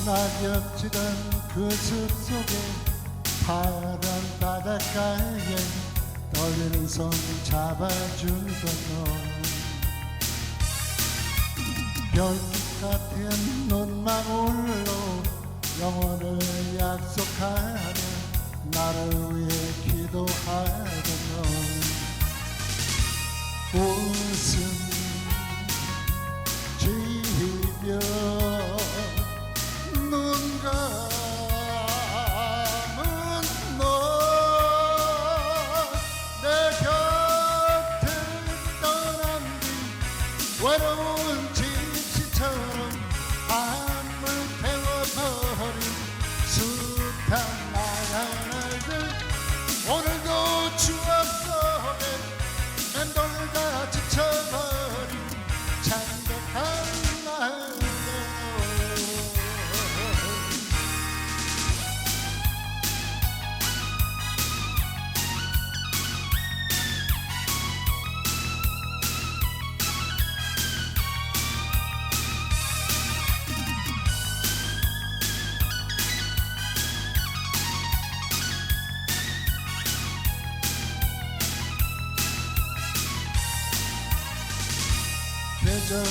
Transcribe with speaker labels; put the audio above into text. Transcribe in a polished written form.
Speaker 1: 낙엽 지던 그 숲속에 파란 바닷가에 떨리는 손 잡아주던 너 별빛 같은 눈망울로 영원을 약속하며 나를 위해 기도하던 너 웃음 지며 눈 감은 너 내 곁을 떠난 뒤 외로운 집시처럼 밤을 태워버린 숱한 나날들 오늘도 추억 속에 맴돌다 지쳐버린 창백한 날들 계절이